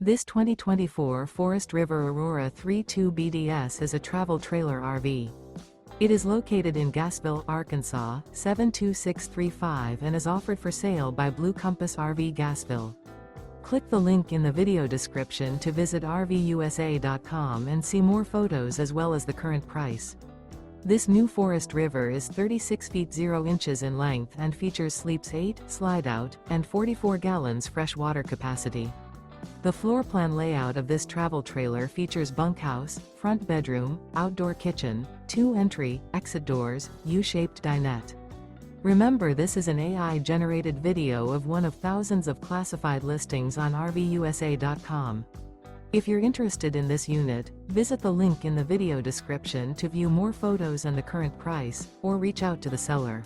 This 2024 Forest River Aurora 3.2 BDS is a travel trailer RV. It is located in Gassville, Arkansas, 72635 and is offered for sale by Blue Compass RV Gassville. Click the link in the video description to visit RVUSA.com and see more photos as well as the current price. This new Forest River is 36 feet 0 inches in length and features sleeps 8, slide-out, and 44 gallons fresh water capacity. The floor plan layout of this travel trailer features bunkhouse, front bedroom, outdoor kitchen, 2 entry, exit doors, U-shaped dinette. Remember, this is an AI-generated video of one of thousands of classified listings on RVUSA.com. If you're interested in this unit, visit the link in the video description to view more photos and the current price, or reach out to the seller.